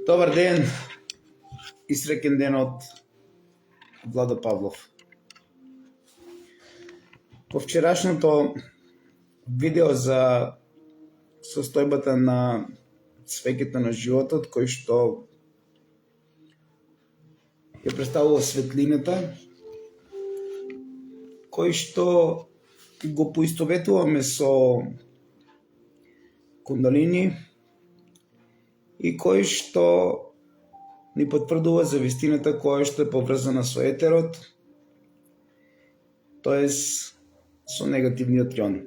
Добар ден и среќен ден од Владо Павлов. По вчерашното видео за состојбата на свеќето на животот, кој што ја представува светлината, кој што го поистоветуваме со кундалини и кој што ни потврдува за вистината која што е поврзана со етерот, тоест со негативниот јон.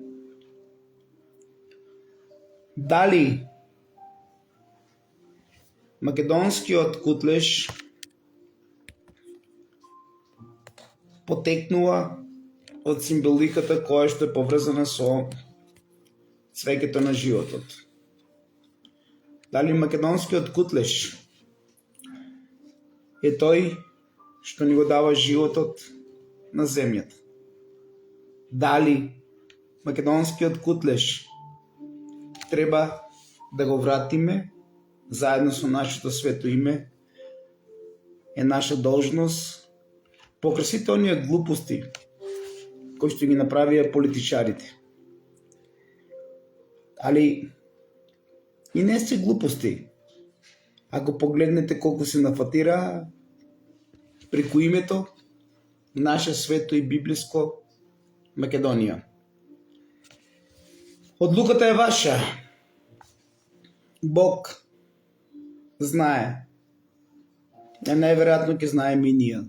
Дали македонскиот кутлеш потекнува од символиката која што е поврзана со свеќето на животот? Дали македонскиот кутлеш е тој што ни го дава животот на земјата? Дали македонскиот кутлеш треба да го вратиме заедно со нашето свето име, е наша должност покрај сите оние глупости кои што ги направија политичарите? Али и не се глупости. Ако погледнете колку се нафатира преку името наше свето и библиско Македонија. Одлуката е ваша. Бог знае. Најверојатно ќе знаеме и ние.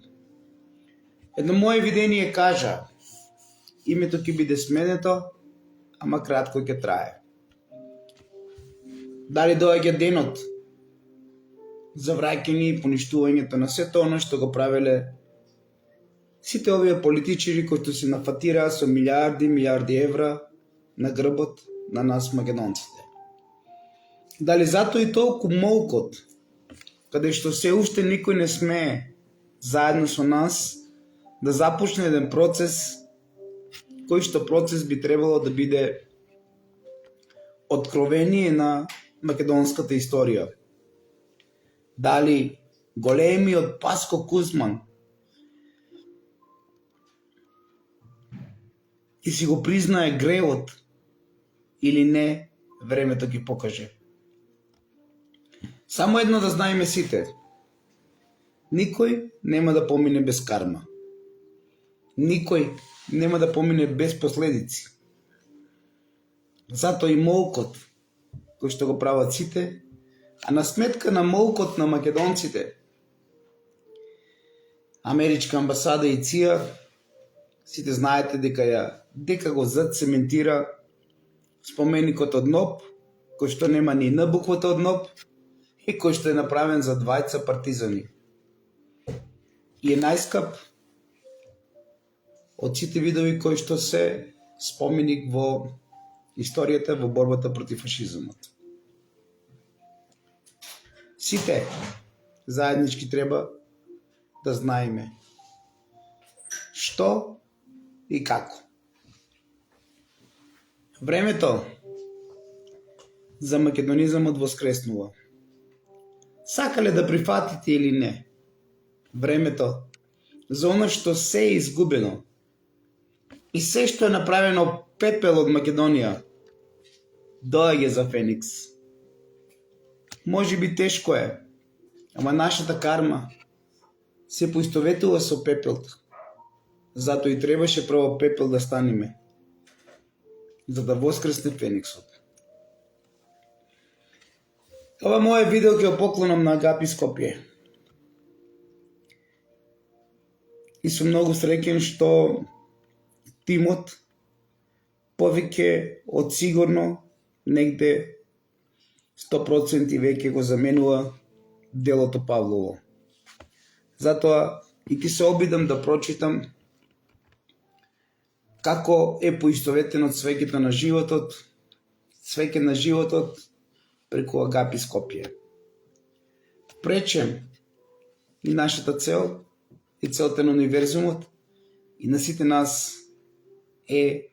Едно мое видение кажа: името ќе биде сменето, ама кратко ќе трае. Дали доаѓа денот за враќање и поништувањето на сето оно што го правеле сите овие политичари кои што се нафатираа со милиарди евра на грбот на нас македонците? Дали затоа и толку молкот, каде што се уште никој не смее заедно со нас да започне еден процес, кој што процес би требало да биде откровение на македонската историја? Дали големиот Паско Кузман и си го признае гревот или не, времето ги покаже. Само едно да знаеме сите: никој нема да помине без карма. Никој нема да помине без последици. Затоа и молкот кој што го прават сите, а на сметка на молкот на македонците, Америчка амбасада и ЦИА, сите знаете дека го зацементира споменикот од НОБ, кој што нема ни Н буквата од НОБ и кој што е направен за двајца партизани. И е најскап од сите видови кои што се споменик во историјата во борбата против фашизмот. Сите заеднички треба да знаеме што и како. Времето за македонизмот воскреснува. Сакале да прифатите или не, времето за оно што се е изгубено и се што е направено пепел од Македонија доаѓа за Феникс. Може би тешко е, ама нашата карма се поистоветува со пепелот. Затоа и требаше прво пепел да станеме, за да воскресне Фениксот. Ова мое видео ќе го поклонам на Агапи Скопје. И сум многу среќен што тимот повеќе од сигурно негде 100% веќе го заменува делото Павлово. Затоа и ќе се обидам да прочитам како е поистоветено свеќето на животот, свеќе на животот преку Агапи Скопје. Пречем и нашата цел и целта на универзумот и на сите нас е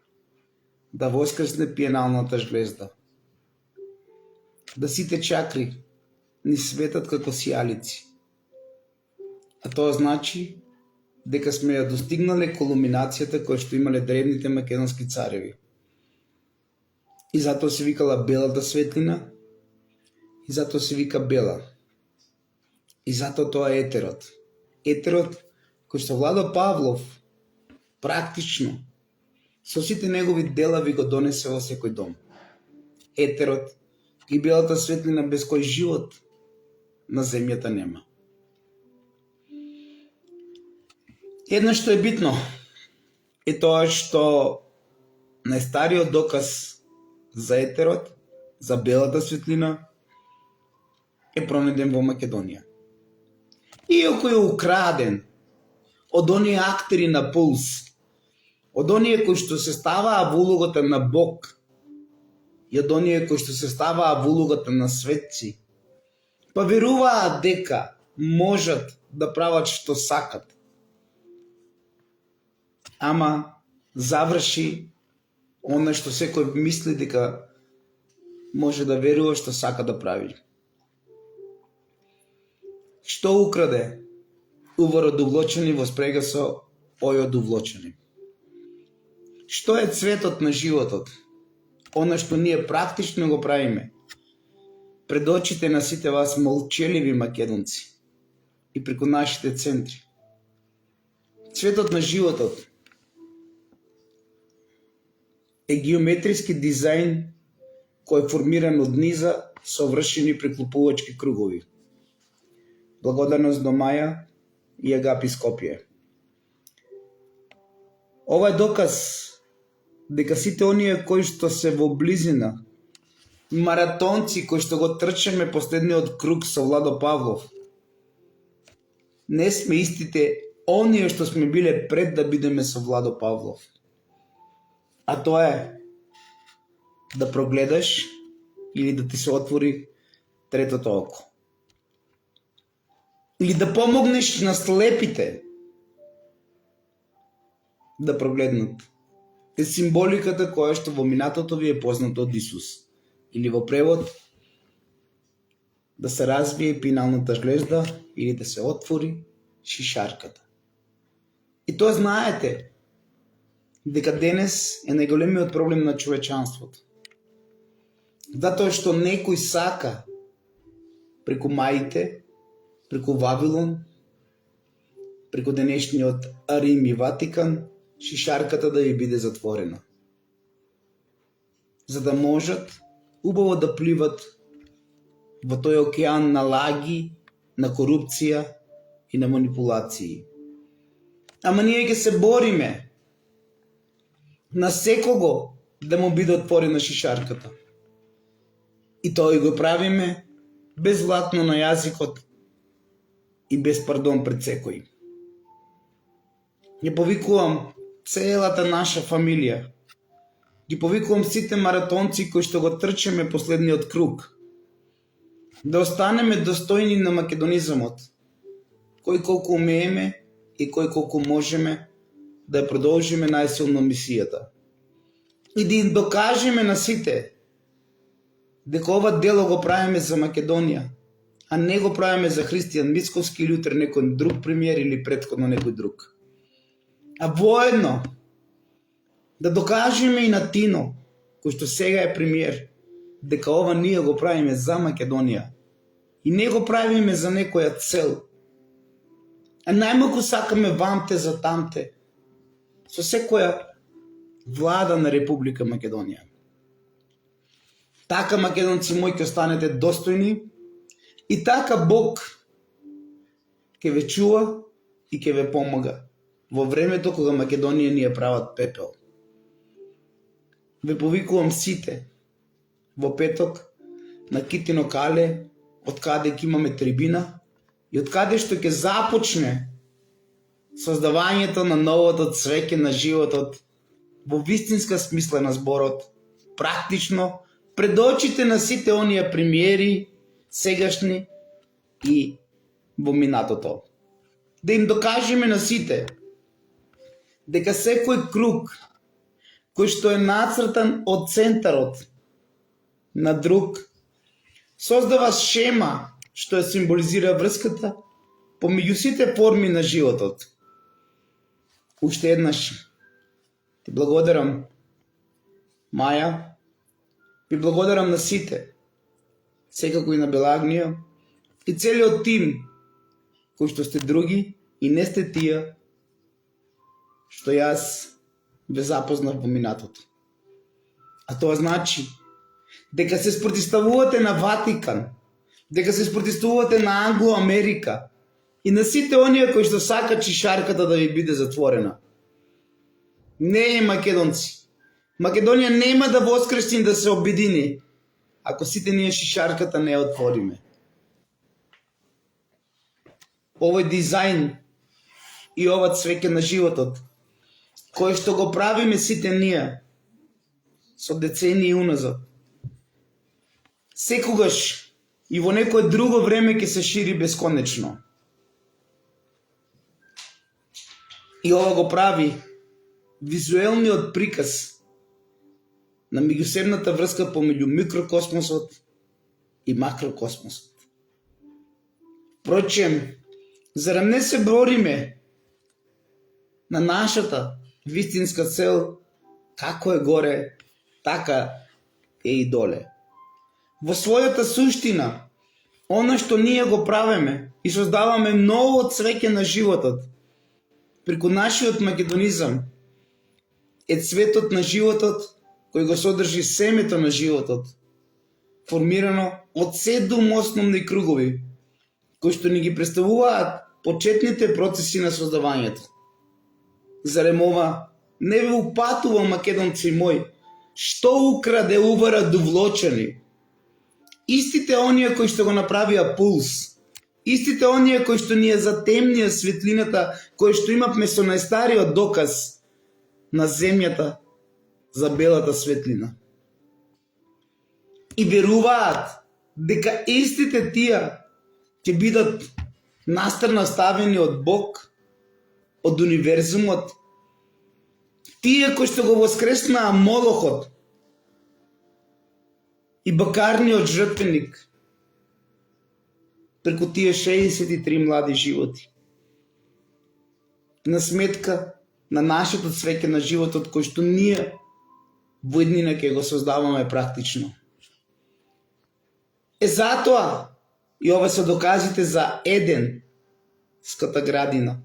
да воскресне пиеналната жлезда. Да сите чакри ни светат како сијалици. А тоа значи дека сме ја достигнале кулминацијата која што имале древните македонски цареви. И затоа се викала белата светлина, и затоа се вика бела. И затоа тоа е етерот. Етерот кој што Владо Павлов практично со сите негови дела ви го донесе во секој дом. Етерот и белата светлина без кој живот на земјата нема. Едно што е битно е тоа што најстариот доказ за етерот, за белата светлина, е пронеден во Македонија. Иако е украден од оние актери на Пулс, од оние кои што се ставаа во улогата на Бог и од оние кои што се ставаа во улогата на светци, па веруваат дека можат да прават што сакат. Ама заврши оно што секој мисли дека може да верува што сака да прави. Што украде увар од увлочени во спрега со ој од увлочени? Што е цветот на животот? Оно што ние практично го правиме пред очите на сите вас молчеливи македонци и преку нашите центри. Цветот на животот е геометриски дизајн кој е формиран од низа совршени преклупувачки кругови. Благодарност до Маја и Агапи Скопје. Ова е доказ дека сите оние кои што се во близина, маратонци кои што го трчеме последниот круг со Владо Павлов, не сме истите оние што сме биле пред да бидеме со Владо Павлов. А тоа е да прогледаш или да ти се отвори третото око. Или да помогнеш на слепите да прогледнат. Е символиката која што во минатото ви е познато од Исус. Или во превод да се развие пиналната жлезда или да се отвори шишарката. И тоа знаете дека денес е најголемиот проблем на човечанството. Затоа што некој сака преку маите, преку Вавилон, преку денешниот Рим и Ватикан, шишарката да ја биде затворена. За да можат убаво да пливат во тој океан на лаги, на корупција и на манипулации. Ама ние ќе се бориме на секого да му биде отворена шишарката. И тоа и го правиме без златно на јазикот и без пардон пред секој. Ја повикувам целата наша фамилија. Ги повикувам сите маратонци кои што го трчеме последниот круг. Да останеме достојни на македонизамот. Кој колку умееме и кој колку можеме да ја продолжиме најсилно мисијата. И да им докажеме на сите дека ова дело го правиме за Македонија, а не го правиме за Христијан Мицковски или утре некој друг премиер или претходно некој друг. А воедно да докажеме и на Тино, кој што сега е премиер, дека ова ние го правиме за Македонија и не го правиме за некоја цел. А најмалку сакаме вамте за тамте, со секоја влада на Република Македонија. Така, македонци мои, ќе останете достојни и така Бог ќе ве чува и ќе ве помага во времето кога Македонија ни ја прават пепел. Ве повикувам сите во петок на Китино Кале, од каде ќе имаме трибина и од каде што ќе започне создавањето на новото цвеќе на животот во вистинска смисла на зборот, практично пред очите на сите оние премиери, сегашни и во минатото. Да им докажеме на сите дека секој круг кој што е нацртан од центарот на друг создава шема што ја символизира врската помеѓу сите форми на животот. Уште еднаш ти благодарам, Маја, ви благодарам на сите, секако и на Белагнија, и целиот тим, кои што сте други и не сте тие што јас ве запознав во минатото. А тоа значи дека се спротивставувате на Ватикан, дека се спротивставувате на Англо-Америка и на сите оние кои што сакат чишарката да ви биде затворена. Не, македонци. Македонија нема да воскресни да се обедини ако сите ние шишарката не ја отвориме. Овој дизајн и ова цвеќе на животот, кој што го правиме сите ние со децении уназад, секогаш и во некое друго време ќе се шири бесконечно. И ова го прави визуелниот приказ на меѓусебната врска помеѓу микрокосмосот и макрокосмосот. Впрочем, зарем не се бориме на нашата вистинска цел, како е горе, така е и доле. Во својата суштина, она што ние го правиме и создаваме ново цвеќе на животот, преку нашиот македонизам, е цветот на животот кој го содржи семето на животот, формирано од 7 основни кругови, кои што ни ги представуваат почетните процеси на создавањето. Зарем ова не ве упатува, македонци мои, што украде увара довлочени? Истите оние кои што го направија Пулс, истите оние кои што ни ја затемнија светлината, кои што имавме со најстариот доказ на земјата за белата светлина. И веруваат дека истите тие ќе бидат настрана ставени од Бог, од универзумот, тие кои што го воскреснаа Молохот и бакарниот жртвеник преку тие 63 млади животи. На сметка на нашето цвеќе на животот кој што ние во еднина ќе го создаваме практично. Затоа и ова се доказите за Еденската градина.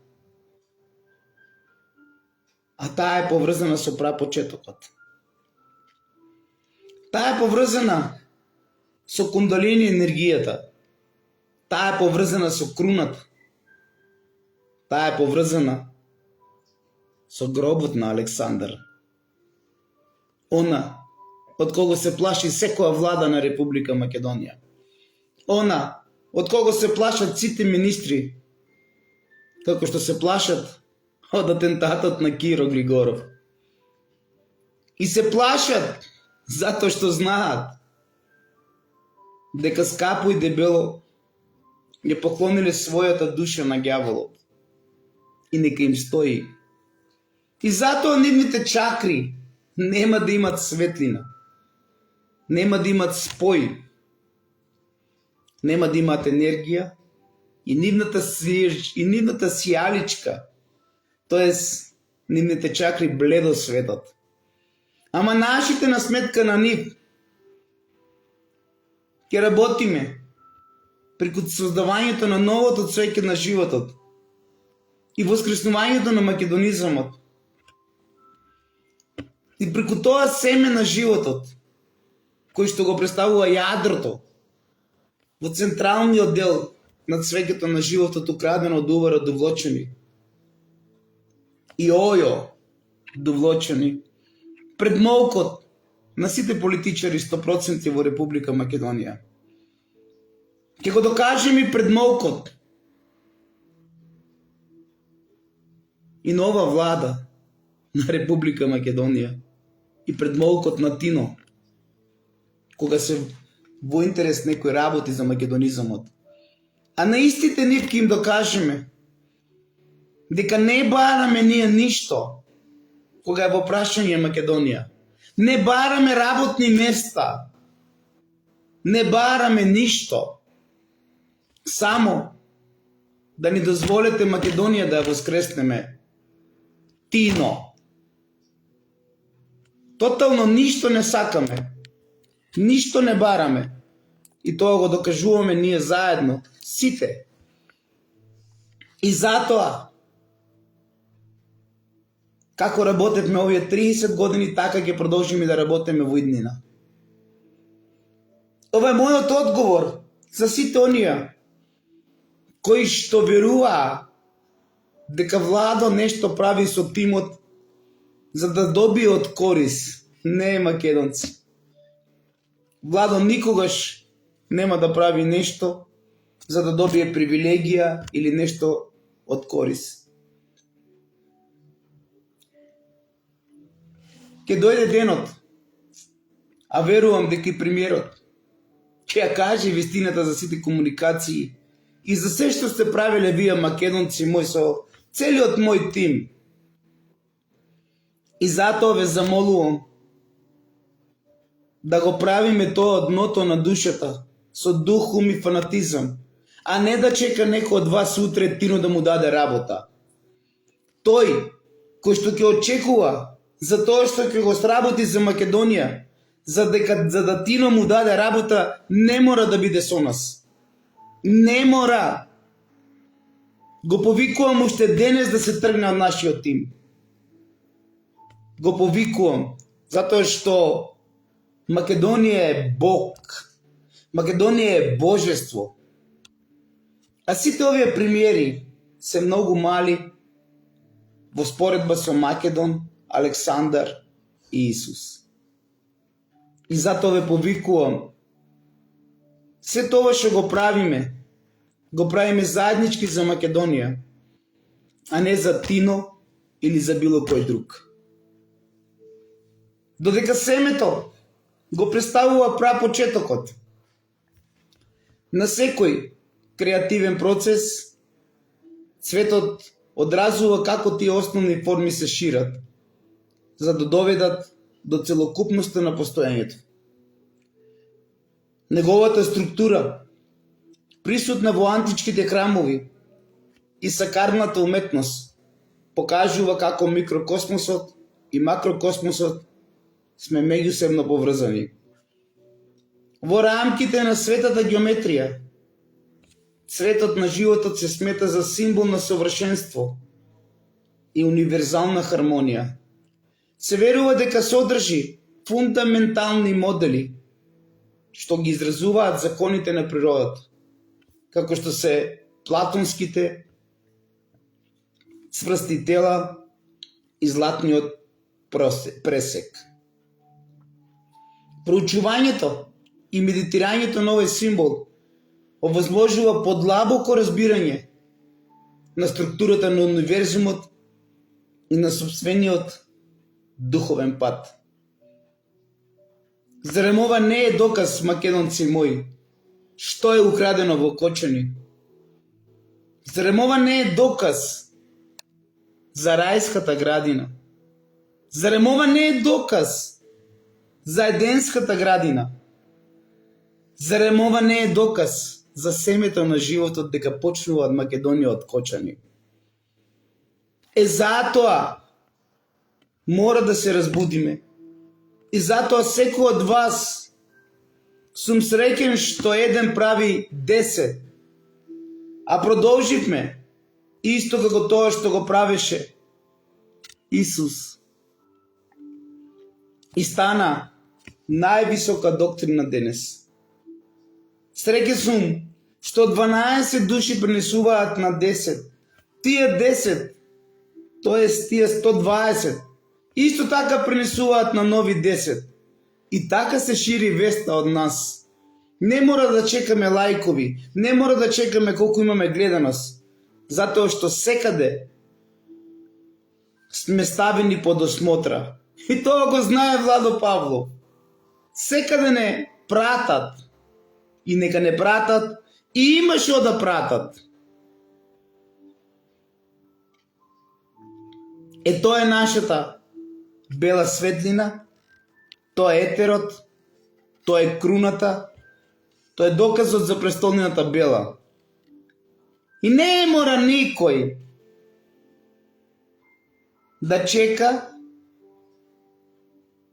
А таа е поврзана со прапочетокот. Таа е поврзана со кундалини енергијата. Таа е поврзана со круната. Таа е поврзана со гробот на Александар. Она од кого се плаши секоја влада на Република Македонија. Она од кого се плашат сите министри, како што се плашат од атентатот на Киро Глигоров. И се плашат затоа што знаат дека скапо и дебело ја поклониле својата душа на ѓаволот. И нека им стои. И затоа нивните чакри нема да имат светлина, нема да имат спој, нема да имат енергија и нивната сијаличка, тоест нивните чакри бледо светат. Ама нашите на сметка на нив ќе работиме преку создавањето на новото цвеќе на животот и воскреснувањето на македонизамот. И преку тоа семе на животот, кој што го представува јадрото во централниот дел на цвеќето на животот украдено од увара довлочени и ојо довлочени пред молкот на сите политичари 100% во Република Македонија. Ќе го докажем и пред молкот и нова влада на Република Македонија и пред молкот на Тино, кога се во интерес некој работи за македонизамот. А на истите нив ќе им докажеме дека не бараме ние ништо кога е во прашање Македонија. Не бараме работни места. Не бараме ништо. само да ни дозволите Македонија да ја воскреснеме. Тино. Тотално ништо не сакаме. Ништо не бараме. И тоа го докажуваме ние заедно. Сите. И затоа, како работевме овие 30 години, така ќе продолжиме да работиме во иднина. Ова е мојот одговор за сите оние кои што веруваа дека Владо нешто прави со тимот за да добие од корис. Не, македонци. Владо никогаш нема да прави нешто за да добие привилегија или нешто од корис. Ке дојде денот, а верувам дека и премиерот ќе ја каже вистината за сите комуникации и за се што сте правиле вие македонци мој со целиот мој тим. И затоа ве замолувам да го правиме тоа од дното на душата, со дух, ум и фанатизам, а не да чека некој од вас утре Тино да му даде работа. Тој кој што ќе очекува за тоа што ќе го сработи за Македонија, за да Тино му даде работа, не мора да биде со нас. Не мора. Го повикувам уште денес да се тргне од нашиот тим. Го повикувам, затоа што Македонија е Бог. Македонија е божество. А сите овие премиери се многу мали во споредба со Македон, Александар и Исус. И затоа ве повикувам, се тоа што го правиме заеднички за Македонија, а не за Тино или за било кој друг. Додека семето го представува прапочетокот на секој креативен процес, цветот одразува како тие основни форми се шират, за да доведат до целокупноста на постоењето. Неговата структура, присутна во античките храмови и сакарната уметност, покажува како микрокосмосот и макрокосмосот сме меѓусебно поврзани. Во рамките на светата геометрија, цветот на животот се смета за символ на совршенство и универзална хармонија. Се верува дека содржи фундаментални модели што ги изразуваат законите на природата, како што се платонските цврсти тела и златниот пресек. Проучувањето и медитирањето на овој символ овозможува подлабоко разбирање на структурата на универзумот и на сопствениот духовен пат. Зарем ова не е доказ, македонци мои, што е украдено во Кочани? Зарем ова не е доказ за рајската градина? Зарем ова не е доказ за еденската градина? Зарем ова не е доказ за семето на животот дека почнува од Македонија од Кочани? Затоа мора да се разбудиме. И затоа секој од вас сум среќен што еден прави 10, а продолживме исто како тоа што го правеше Исус. И стана највисока доктрина денес. Среќен сум што 12 души пренесуваат на 10. Тие 10, тоест тие 120, исто така пренесуваат на нови 10. И така се шири веста од нас. Не мора да чекаме лајкови, не мора да чекаме колку имаме гледаност, затоа што секаде сме ставени под осмотра. И тоа го знае Владо Павлов. Секаде не пратат. И нека не пратат, и има што да пратат. Тоа е нашата бела светлина, тоа е етерот, тоа е круната, тоа е доказот за престолнината бела. И не мора никој да чека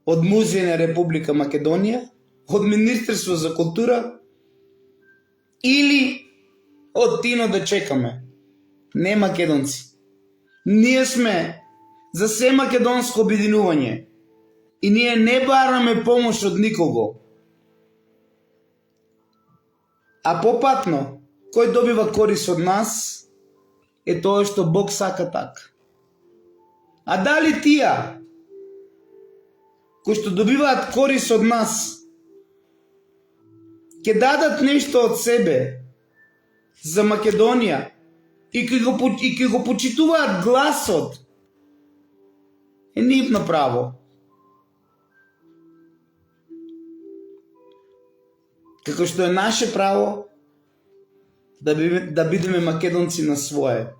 од Музеј на Република Македонија, од Министерство за култура или од Тино да чекаме. Не македонци. Ние сме за се македонско обединување и ние не бараме помош од никого. А попатно, кој добива корис од нас е тоа што Бог сака така. А дали тие кои што добиваат корис од нас ќе дадат нешто од себе за Македонија и ќе го почитуваат гласот, е нивно право. Како што е наше право да бидеме македонци на свое.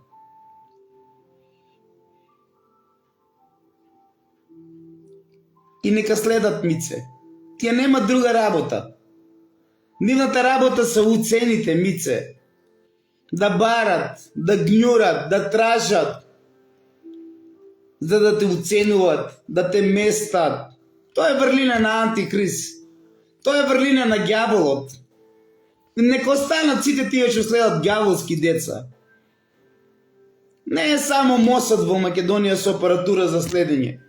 И нека следат Мице. Тие нема друга работа. Нивната работа се уцените, Мице. Да барат, да гњурат, да тражат, за да те уценуват, да те местат. Тоа е врлина на Антикрист. Тоа е врлина на ѓаволот. Нека останат сите тие што следат ѓаволски деца. Не е само МОСАД во Македонија со апаратура за следење.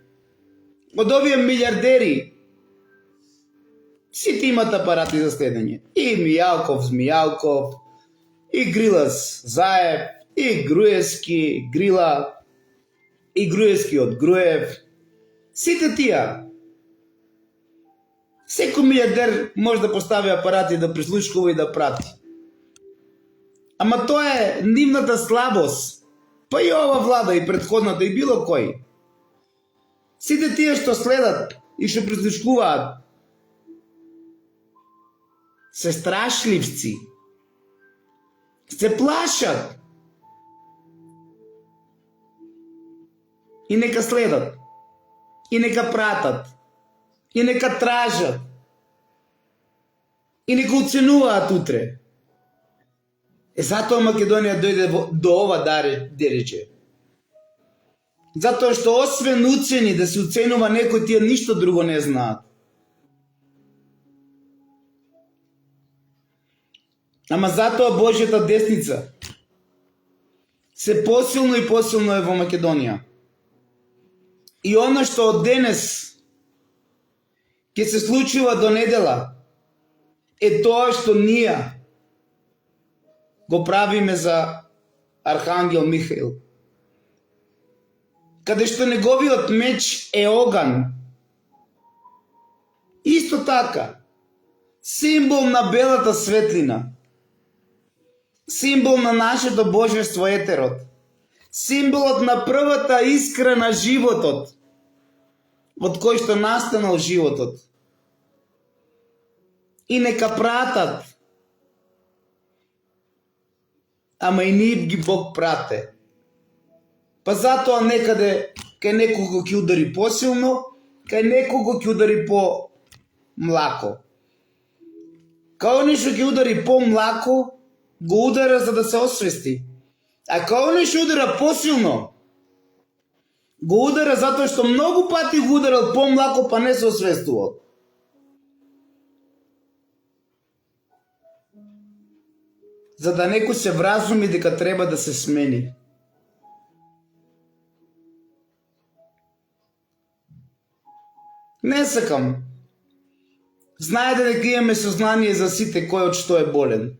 Од овие милиардери, сите имат апарати за следење. И Змијалков, и Грилас Заев, и Груевски Грила, и Груевски од Груев. Сите тие. Секој милиардер може да постави апарати да прислушкува и да прати. Ама тоа е нивната слабост. Па и ова влада, и претходната, и било кој. Сите тие што следат и што прислушкуваат се страшливци. Се плашат. И нека следат. И нека пратат. И нека тражат. И нека оценуваат утре. Затоа Македонија дојде до ова дереже. Затоа што освен уцени да се уценува некој, тие ништо друго не знаат. Ама затоа Божјата десница се посилно и посилно е во Македонија. И она што од денес ќе се случува до недела е тоа што ние го правиме за Архангел Михаил. Каде што неговиот меч е оган. Исто така, символ на белата светлина, символ на нашето божество етерот, символот на првата искра на животот, од кој што настанал животот. И нека пратат, ама и нив ги Бог прате. Па затоа некаде кај некого ќе удари посилно, кај некого ќе удари по-млако. Кај оној што ќе удари по-млако, го удара за да се освести. А кај оној што удара посилно, го удара затоа што многу пати го ударал по-млако, па не се освестувал. За да некој се вразуми дека треба да се смени. Не сакам. Знаете дека имаме сознание за сите кој од што е болен.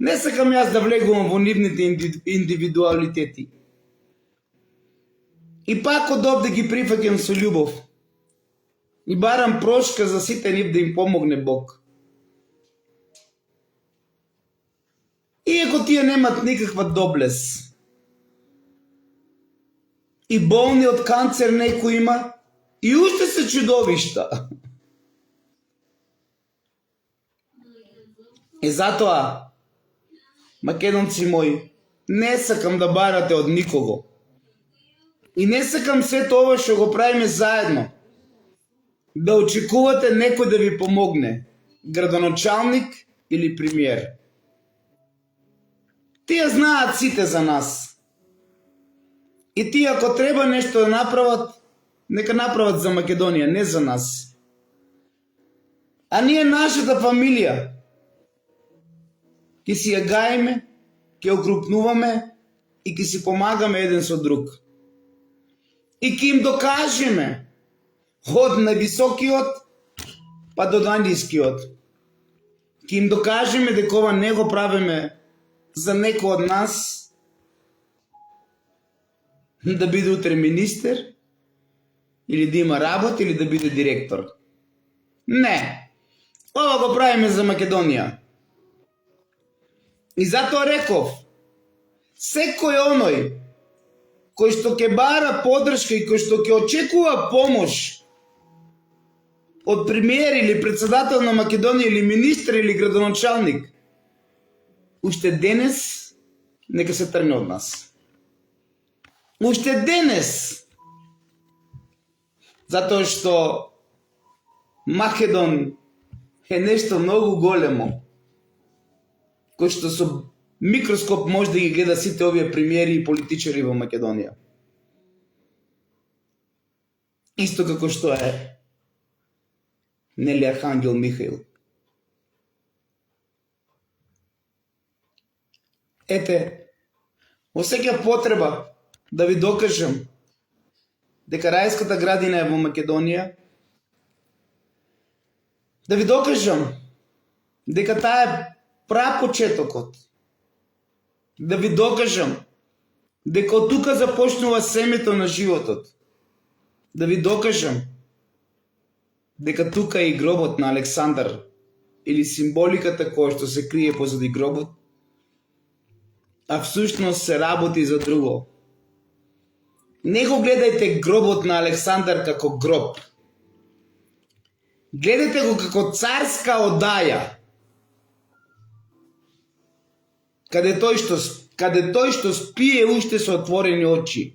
Не сакам јас да влегувам во нивните индивидуалитети. И пак од овде ги прифаќам со љубов. И барам прошка за сите нив да им помогне Бог. Иако тие немат никаква доблес. И болни од канцер некој има, и уште се чудовишта. И затоа, македонци мои, не сакам да барате од никого. И не сакам сето ова што го правиме заедно. Да очекувате некој да ви помогне. Градоначалник или премиер. Тие знаат сите за нас. И тие ако треба нешто да направат, нека направат за Македонија, не за нас. А ние нашата фамилија ќе си ја гаиме, ќе окрупнуваме и ќе си помагаме еден со друг. И ќе им докажеме од највисокиот па до најнискиот. Ќе им докажеме дека ова не го правиме за некој од нас да биде утре министер, или да има работа, или да биде директор. Не. Ова го правиме за Македонија. И затоа реков, секој оној кој што ќе бара поддршка и кој што ќе очекува помош од премиер или председател на Македонија или министр или градоначалник, уште денес нека се тргне од нас. Уште денес. Затоа што Македон е нешто многу големо, кој што со микроскоп може да ги гледа сите овие премиери и политичари во Македонија. Исто како што е Нели Архангел Михаил. Ете, осеќав потреба да ви докажам дека рајската градина е во Македонија, да ви докажам дека таа е прапочетокот, да ви докажам дека од тука започнува семето на животот, да ви докажам дека тука е и гробот на Александар или символиката која што се крие позади гробот, а всушност се работи за друго. Не го гледајте гробот на Александар како гроб. Гледајте го како царска одаја, каде тој што спие уште со отворени очи,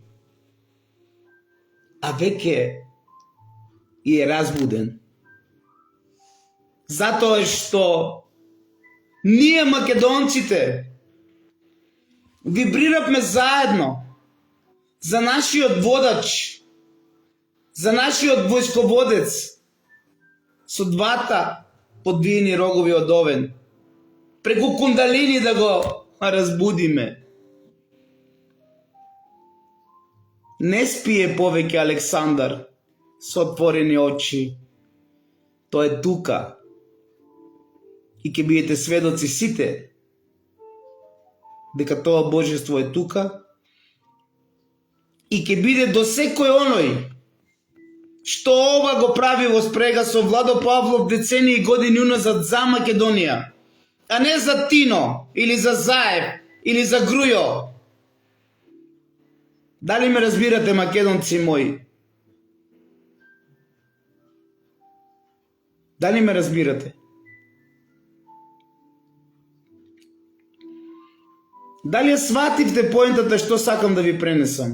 а веќе и е разбуден. Затоа што ние македонците вибриравме заедно за нашиот водач, за нашиот војсководец со двата подвиени рогови од овен, преку кундалини да го разбудиме. Не спие повеќе Александар со отворени очи. Тој е тука. И ќе бидете сведоци сите дека тоа божество е тука и ќе биде до секој оној што ова го прави во спрега со Владо Павлов децении години уназад за Македонија, а не за Тино, или за Заев, или за Грујо. Дали ме разбирате, македонци мои? Дали ме разбирате? Дали ја свативте поентата што сакам да ви пренесам?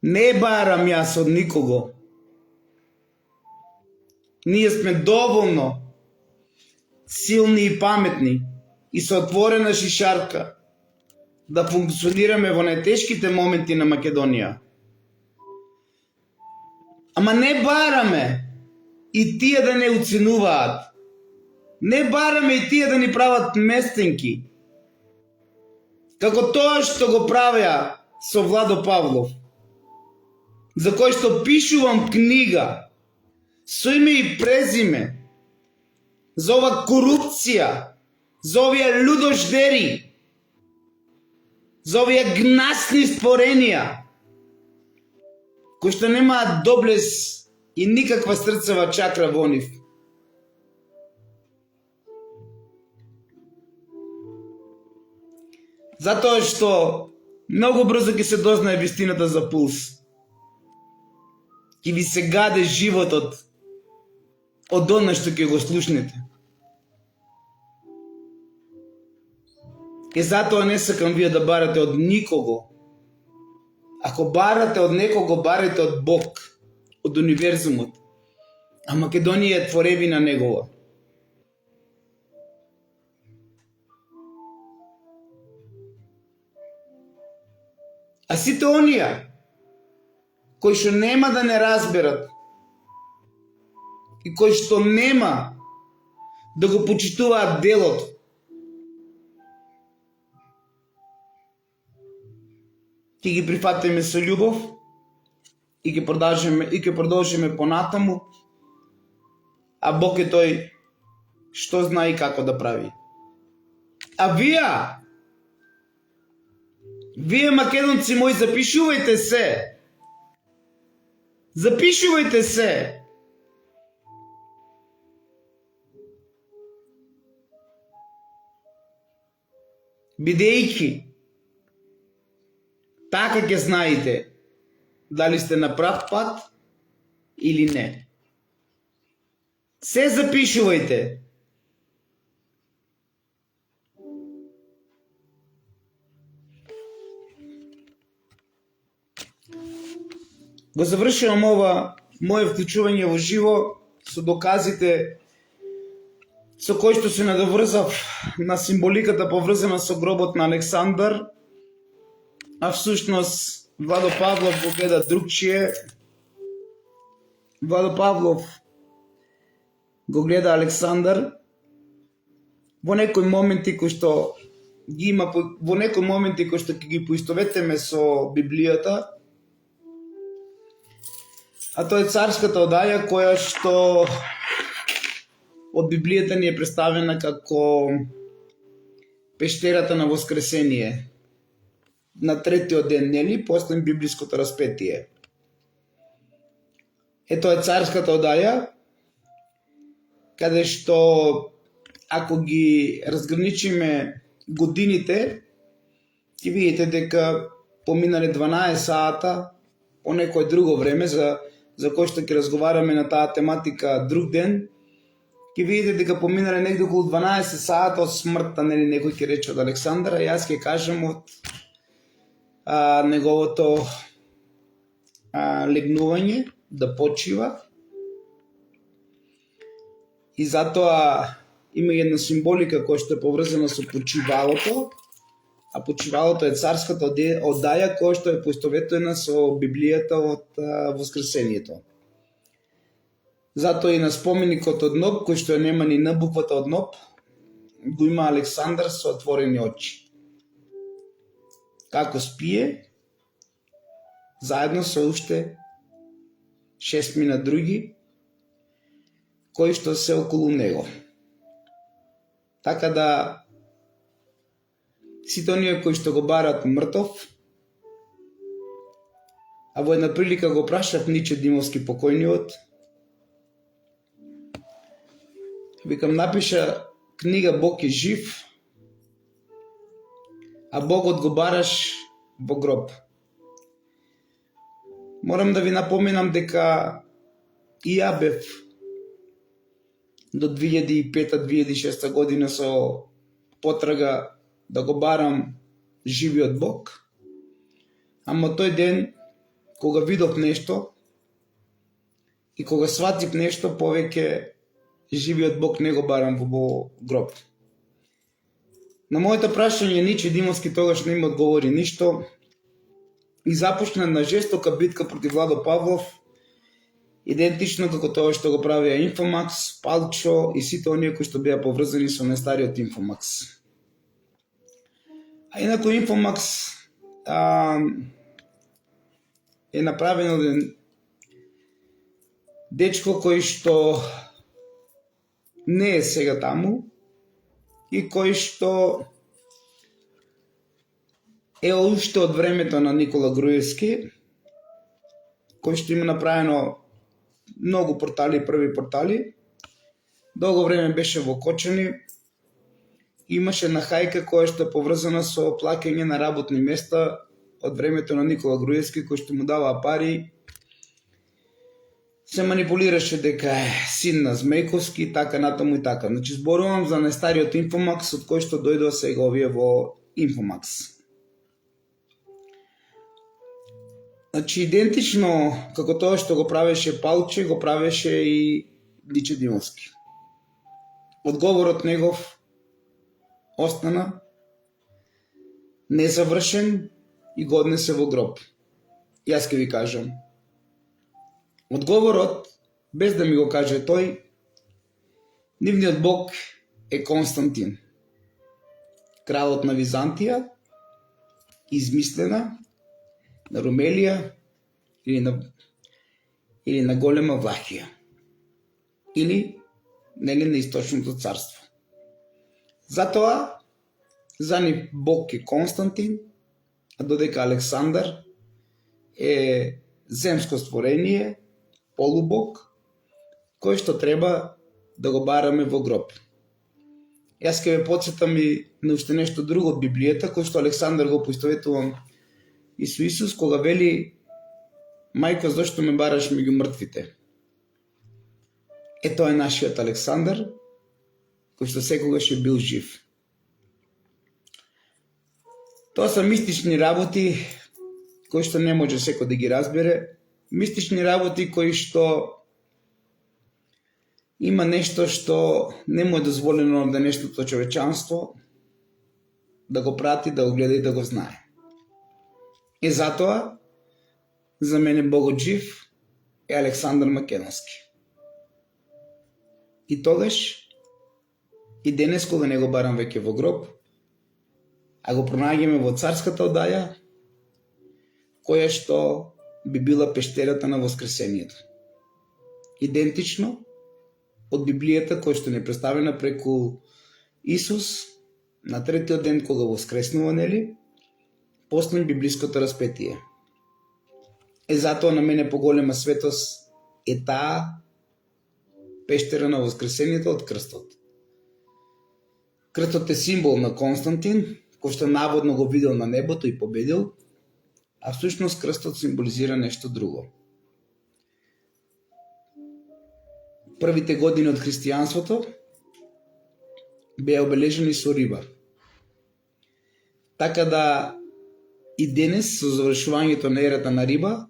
Не барам јас од никого. Ние сме доволно силни и паметни и со отворена шишарка да функционираме во најтешките моменти на Македонија. Ама не бараме и тие да не уценуваат. Не бараме и тие да ни прават местенки, како тоа што го правеа со Владо Павлов, за кој што пишувам книга со име и презиме, за ова корупција, за овие лудождери, за овие гнасни створенија, кои што немаат доблес и никаква срцева чакра во нив. Затоа што многу брзо ќе се дознае вистината за Пулс. Ќе ви се гаде животот од она што ќе го слушнете. И затоа не сакам вие да барате од никого. Ако барате од некого, барате од Бог, од универзумот. А Македонија е творевина негова. А сите оние кои што нема да не разберат и кои што нема да го почитуваат делото, ќе ги прифатиме со љубов и ќе продолжиме понатаму, а Бог е тој што знае и како да прави. А вие македонци мои, запишувајте се. Запишувајте се. Бидејќи така ќе знаете дали сте на прав пат или не. Се запишувајте. Го завршувам ова мое вклучување во живо со доказите со кои што се надоврзав на символиката поврзана со гробот на Александар, а всушност Владо Павлов го гледа другчие. Владо Павлов го гледа Александар во некои моменти кои што ги има, во некои моменти кои што ќе ги поистоветиме со Библијата, а тоа е царската одаја која што од Библијата ни е представена како пештерата на Воскресение, на третиот ден, нели, после библиското распетие. Тоа е царската одаја, каде што ако ги разграничиме годините, ќе видите дека поминале 12 сата по некое друго време, за кој што ќе разговараме на таа тематика друг ден, ќе видите дека поминале негде околу 12 сата од смртта, нели, некој ќе рече од Александар, а јас ќе кажам од неговото легнување да почива. И затоа има една символика која што е поврзана со почивалото, а почивалото е царската одаја која што е поистоветена со Библијата од Воскресението. Затоа и на споменикот од Ноб, кој што нема ни на буквата од Ноб, го има Александар со отворени очи. Како спие, заедно со уште 6 мина други, кои што се околу него. Така да сите оние кои што го барат мртов, а во една прилика го прашав Ниче Димовски покојниот, викам, напиша книга Бог е жив, а Богот го бараш во гроб. Морам да ви напоминам дека и ја бев до 2005-2006 година со потрага да го барам живиот Бог, ама тој ден кога видов нешто и кога сватив нешто, повеќе живиот Бог не го барам во гроб. На моето прашање Ниче Димовски тогаш не ми одговори ништо и започна на жестока битка против Владо Павлов, идентично како тоа што го правија Инфомакс, Палчо и сите оние кои што беа поврзани со најстариот Инфомакс. А инаку Инфомакс е направен од дечко кој што не е сега таму и кој што е уште од времето на Никола Груевски, кој што има направено многу портали, први портали. Долго време беше во Кочани. Имаше една хајка која што е поврзана со плаќање на работни места од времето на Никола Груевски, кој што му даваа пари. Се манипулираше дека е син на Змејковски, така натаму и така. Значи, зборувам за најстариот Инфомакс, од кој што дојдоа сега овие во Инфомакс. Значи, идентично како тоа што го правеше Палче, го правеше и Ниче Димовски. Одговорот негов остана незавршен и го однесе во гроб? Јас ќе ви кажам. Одговорот, без да ми го каже тој, нивниот бог е Константин, кралот на Византија, измислена на Румелија или на голема Влахија, или нели на Источното царство. Затоа за нив бог е Константин, а додека Александар е земско створение, полубог, кој што треба да го бараме во гроб. Јас ќе ве потсетам и на уште нешто друго од Библијата, кој што Александар го поистоветувам и со Исус, кога вели: мајко, зошто ме бараш меѓу мртвите? Тоа е нашиот Александар, кој што секогаш е бил жив. Тоа се мистични работи кои што не може секој да ги разбере, мистични работи кои што има нешто што не му е дозволено да нештото човечанство да го прати, да го гледа и да го знае. И затоа за мене богот жив е Александар Македонски. И тогаш, и денес кога не го барам веќе во гроб, а го пронаѓаме во царската одаја, која што би била пештерата на Воскресението. Идентично од Библијата која што не представена преку Исус на третиот ден кога воскреснува, нели, после библиското распетие. Затоа на мене поголема светост е таа пештера на Воскресението од крстот. Крстот е символ на Константин, кој што наводно го видел на небото и победил, а всушност крстот символизира нешто друго. Првите години од христијанството беа обележени со риба. Така да и денес, со завршувањето на ерата на риба,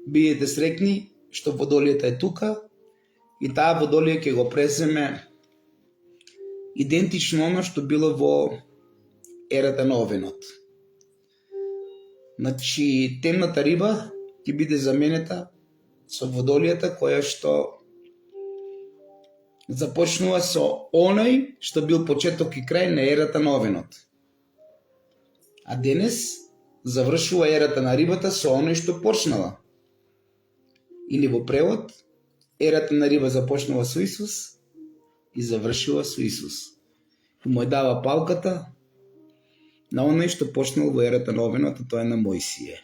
бидете среќни што водолијата е тука и таа водолија ќе го преземе идентично оно што било во ерата на овенот. Значи, темната риба ќе биде заменета со водолијата која што започнува со оној што бил почеток и крај на ерата на овенот. А денес завршува ерата на рибата со оној што почнала. Или во превод, ерата на риба започнува со Исус и завршува со Исус. И му дава палката на оној што почнал во ерата на овенот, а тоа е на Мојсие,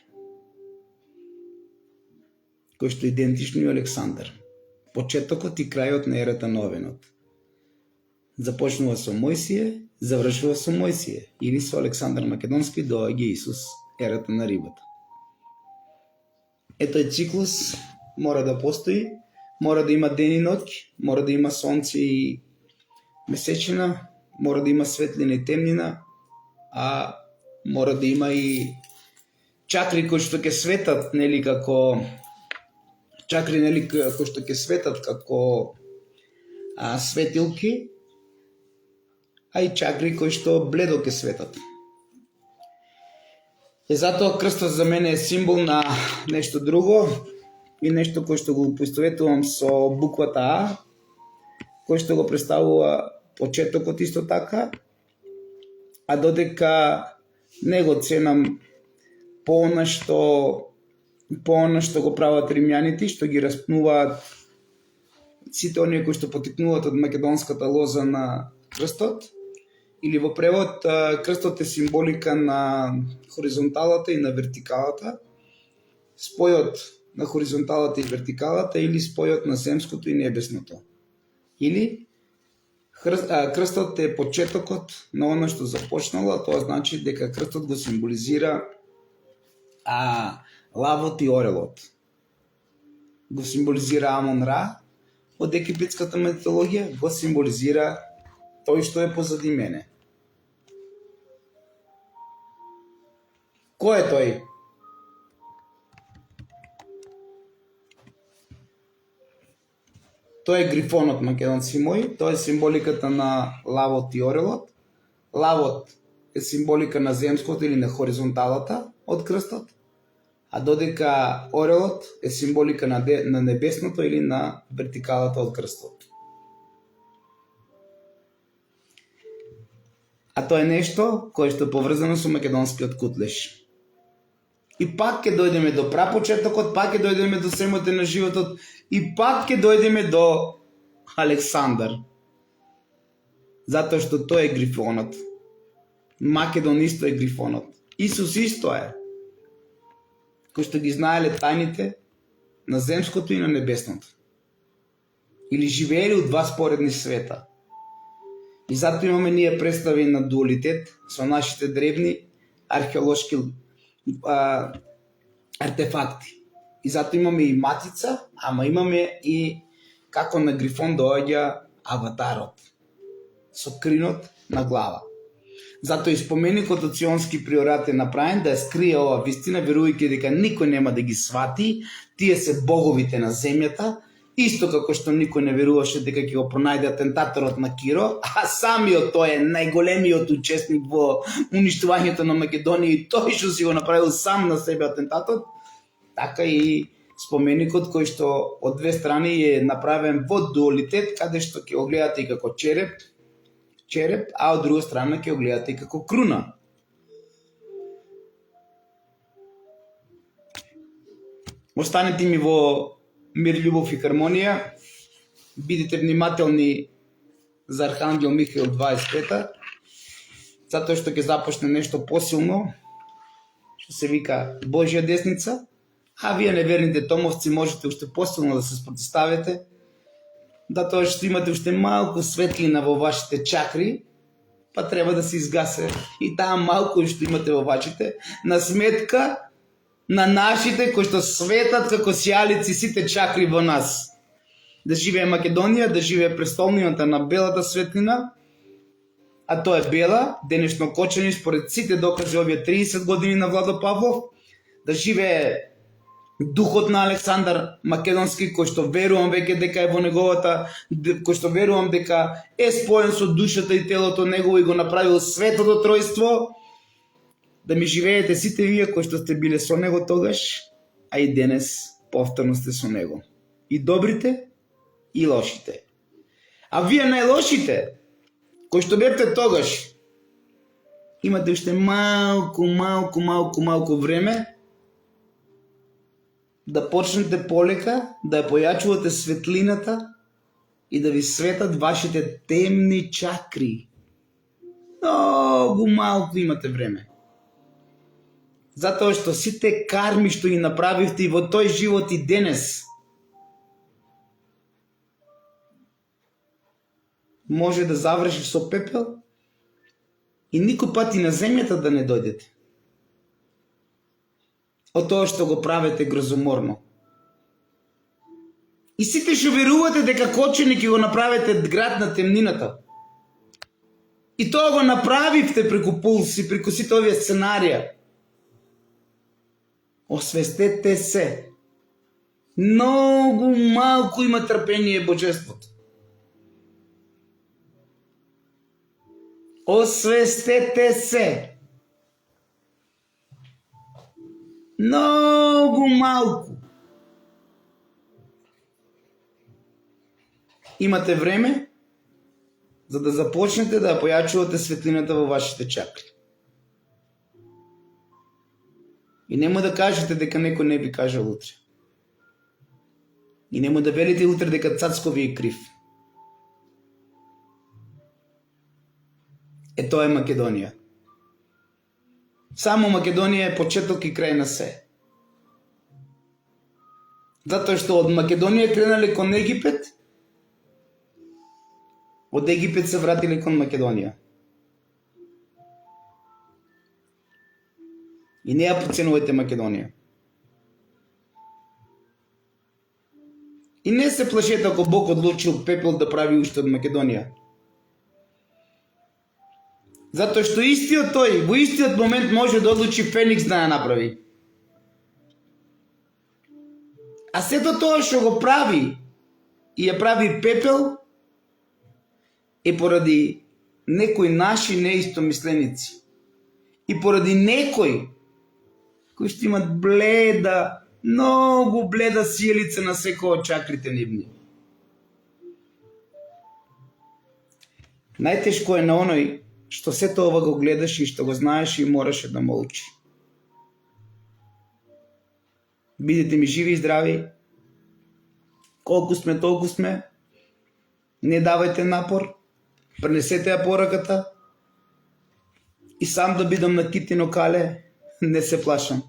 кој што е идентично и Александар. Почетокот и крајот на ерата на овенот. Започнува со Мојсие, завршува со Мојсие, или со Александар Македонски доаѓа Исус, ерата на рибата. Тој циклус мора да постои, мора да има ден и ноќ, мора да има сонце и месечина, мора да има светлина и темнина, а мора да има и чакри кои што ќе светат, нели, како чакри, нели, кои што ќе светат како светилки, а и чакри кои што бледо ќе светат. Затоа крстот за мене е символ на нешто друго и нешто кој што го поистоветувам со буквата А, кој што го представува почетокот исто така, а додека не го ценам по она што го прават римјаните, што ги распнуваат сите оние кои што потекнуваат од македонската лоза на крстот, или во превод крстот е символика на хоризонталата и на вертикалата, спојот на хоризонталата и вертикалата, или спојот на земското и небесното. Или крстот е почетокот на оно што започнало, а тоа значи дека крстот го символизира лавот и орелот. Го символизира Амон-Ра од египетската митологија, го символизира тој што е позади мене. Кој е тој? Тој е грифонот, македонци мои, тоа е символиката на лавот и орелот. Лавот е символика на земското или на хоризонталата, од крстот, а додека орелот е символика на небесното или на вертикалата од крстот. А тоа е нешто кое што е поврзано со македонскиот кутлеж. И пак ќе дојдеме до прапочетокот, пак ќе дојдеме до семото на животот и пак ќе дојдеме до Александар. Затоа што тој е грифонот. Македон исто е грифонот. Исус исто е. Кој што ги знаеле тајните на земското и на небесното. Или живеели у два споредни света. И затоа имаме ние представи на дуалитет со нашите древни археолошки артефакти. И затоа имаме и матица, ама имаме и како на грифон доаѓа аватарот со кринот на глава. Затоа и споменикот од Сионски приорат е направен да ја скрие ова вистина, верувајќи дека никој нема да ги свати, тие се боговите на земјата, исто како што никој не веруваше дека ќе го пронајде атентаторот на Киро, а самиот тој е најголемиот учесник во уништувањето на Македонија и тој што си го направил сам на себе атентатот, така и споменикот кој што од две страни е направен во дуалитет, каде што ќе го гледате и како череп, а од друга страна ќе го гледате и како круна. Останете ми во мир, љубов и хармонија. Бидете внимателни за Архангел Михаил 25-та, затоа што ќе започне нешто посилно, што се вика Божја десница, а вие неверните томовци можете уште посилно да се спротивставите, затоа што имате уште малку светлина во вашите чакри, па треба да се изгасе и таа малку што имате во вашите, на сметка на нашите кои што светат како сијалици сите чакри во нас. Да живее Македонија, да живее престолнината на белата светлина, а тоа е бела, денешно кочени според сите докази овие 30 години на Владо Павлов, да живее духот на Александар Македонски, кој што верувам веќе дека е во неговата, кој што верувам дека е споен со душата и телото негово и го направил светото тројство, да ми живеете сите вие кои што сте биле со него тогаш, а и денес повторно сте со него. И добрите, и лошите. А вие најлошите, кои што бевте тогаш, имате уште малку време да почнете полека да ја појачувате светлината и да ви светат вашите темни чакри. Многу малку имате време. Затоа што сите карми што ги направивте и во тој живот и денес, може да заврши со пепел и никој пат и на земјата да не дојдете. Од тоа што го правите грозоморно. И сите што верувате дека кочени ќе го направите град на темнината. И тоа го направивте преку пулси, преку сите овие сценарија. Освестете се. Многу малку има трпение божеството. Освестете се. Многу малку. Имате време за да започнете да појачувате светлината во вашите чакри. И нема да кажете дека некој не ви кажал утре. И нема да велите утре дека Цацко ви е крив. Тоа е Македонија. Само Македонија е почеток и крај на се. Затоа што од Македонија кренале кон Египет, од Египет се вратиле кон Македонија. И не ја поценувате Македонија. И не се плашете ако Бог одлучил пепел да прави уште од Македонија. Затоа што истиот тој, во истиот момент може да одлучи Феникс да ја направи. А сето тоа што го прави и ја прави пепел е поради некои наши неистомисленици. И поради некои кои што имат бледа, многу бледа сијалица на секој од чакрите нивни. Најтешко е на оној што сето ова го гледаш и што го знаеш и мораше да молчи. Бидете ми живи и здрави. Колку сме, толку сме. Не давајте напор. Пренесете ја пораката. И сам да бидам на китино кале, не се плашам.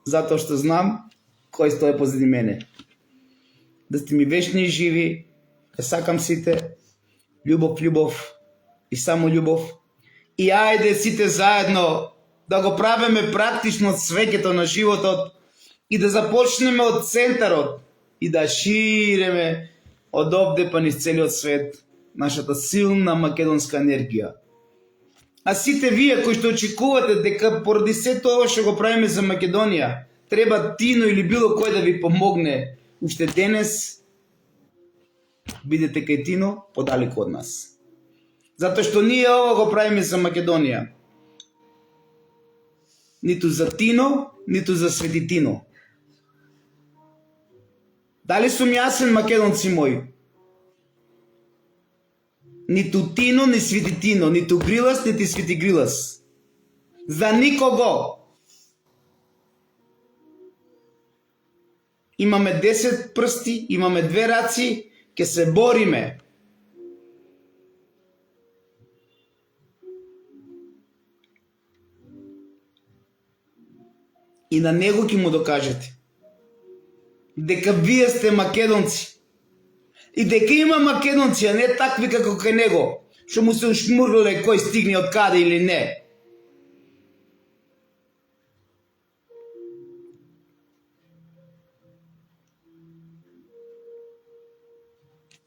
Затоа што знам кој стои позади мене. Да сте ми вечни и живи. Да сакам сите. Љубов, љубов. И само љубов. И ајде сите заедно да го правиме практично свеќето на животот и да започнеме од центарот и да ширеме од овде па низ целиот свет нашата силна македонска енергија. А сите вие кои што очекувате дека поради сето ова што го правиме за Македонија, треба Тино или било кој да ви помогне, уште денес бидете кај Тино подалеку од нас. Затоа што ние ова го правиме за Македонија. Ниту за Тино, ниту за Свети Тино. Дали сум јасен, македонци мои? Ниту Тино, ни Свети Тино, ниту Грилас, нити Свети Грилас. За никого. Имаме 10 прсти, имаме 2 раци, ќе се бориме. И на него ќе му докажете дека вие сте македонци и дека има македонци, а не такви како кај него, што му се ушмурле кој стигне од каде или не.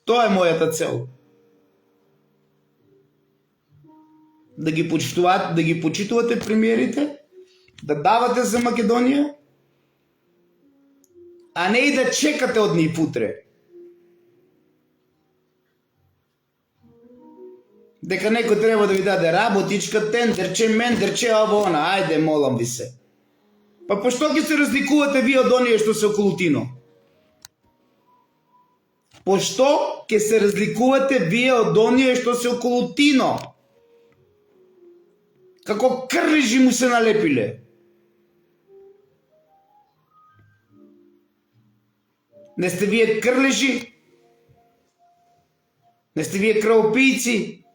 Тоа е мојата цел. Да ги почитувате премиерите, да давате за Македонија, а не и да чекате од нив утре. Дека некој треба да ви даде работичка, тендерче, мендерче, ово она, ајде, молам ви се. Па пошто ќе се разликувате вие од оние што се околу Тино? Пошто ќе се разликувате вие од оние што се околу Тино? Како крлижи му се налепиле. Не сте вие крлежи? Не сте вие крвопийци?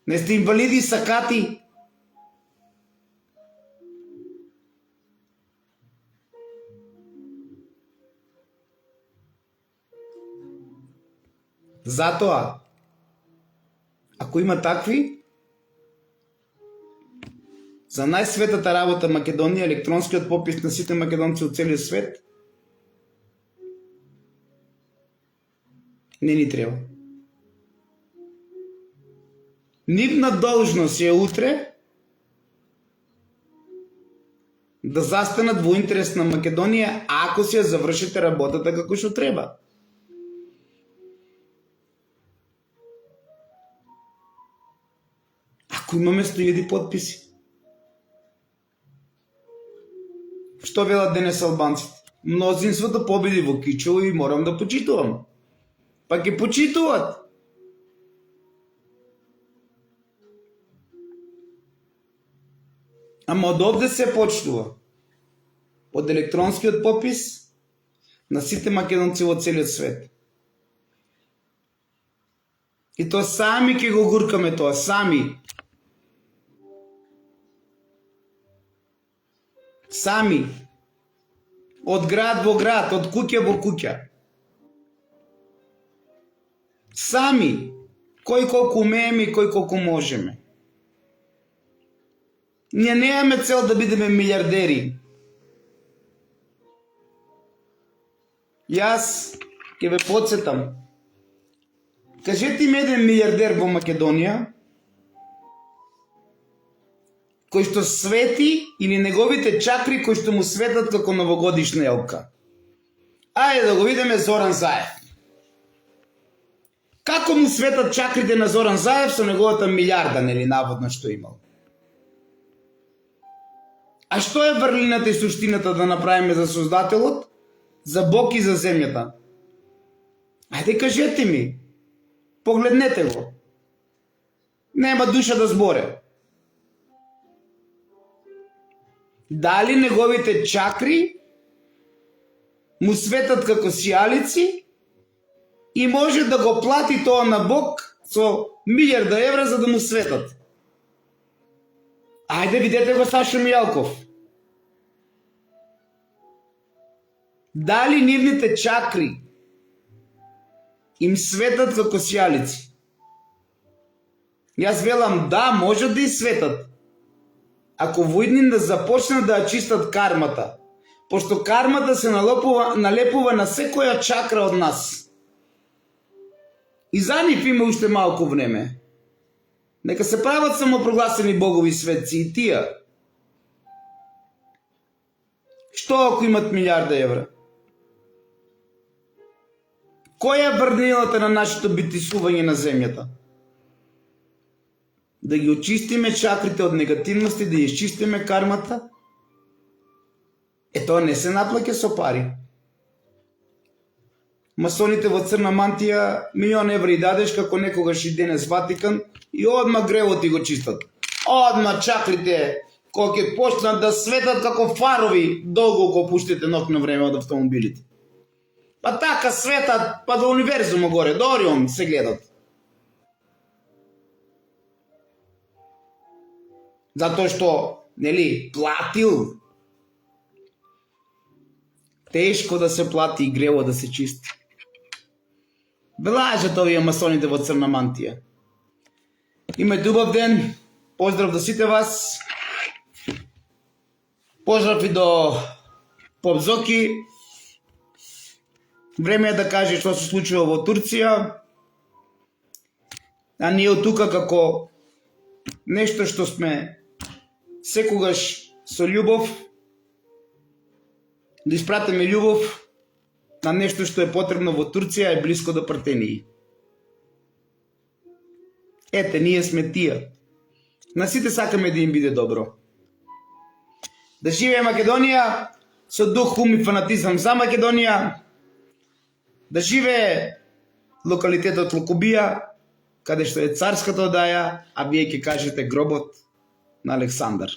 Не сте инвалиди сакати? Затоа, ако има такви, за најсветата работа Македонија, електронскиот попис на сите македонци од целиот свет, не ни треба. Нивна должност е утре да застанат во интерес на Македонија, ако си ја завршите работата како што треба. Ако имаме 100.000 подписи. Што велат денес албанците? Мнозинството победи во Кичево и морам да почитувам. Па ќе почитуват. Ама од овде се почнува. Од електронскиот попис на сите македонци во целиот свет. И тоа сами ќе го гуркаме тоа, сами. Сами. Од град во град, од куќа во куќа. Сами. Кој колку умееме и кој колку можеме. Ние немаме цел да бидеме милиардери. Јас ќе ве подсетам. Кажете им еден милиардер во Македонија кој што свети или неговите чакри кои што му светат како новогодишна елка. Ајде да го видиме Зоран Заев. Како му светат чакрите на Зоран Заев со неговата милиарда, нели, наводно што имал? А што е врлината и суштината да направиме за Создателот, за Бог и за земјата? Ајде кажете ми. Погледнете го. Нема душа да зборе. Дали неговите чакри му светат како сијалици и може да го плати тоа на Бог со 1000 евра за да му светат? Ајде видете го Сашо Мијалков. Дали нивните чакри им светат како сијалици? Јас велам да, може да и светат. Ако војднин да започнат да ја чистат кармата, пошто кармата се налепува на секоја чакра од нас. И за нив има уште малку време. Нека се прават самопрогласени богови светци и тие. Што ако имат 1000 евра? Која е врнилата на нашето битисување на земјата? Да ги очистиме чакрите од негативности, да изчистиме кармата? Тоа не се наплаќа со пари. Масоните во црна мантија 1.000.000 евра и дадеш како некогаш и денес Ватикан и одма гревот ти го чистат. Одма чакрите кои ќе почнат да светат како фарови долго го пуштите нокно време од автомобилите. Па така светат, па до универзума горе, до Орион се гледат. Затоа што, нели, платил. Тешко да се плати и грево да се чисти. Лажат овие масоните во црна мантија. Имајте убав ден, поздрав до сите вас. Поздрав и до Поп Зоки. Време е да каже што се случува во Турција. А ние од тука како нешто што сме секогаш со љубов, да испратиме љубов на нешто што е потребно во Турција и блиско до Партении. Ете, ние сме тие. На сите сакаме да им биде добро. Да живее Македонија со дух, ум и фанатизам за Македонија. Да живее локалитетот Лукубија, каде што е царската одаја, а вие ќе кажете гробот на Александар.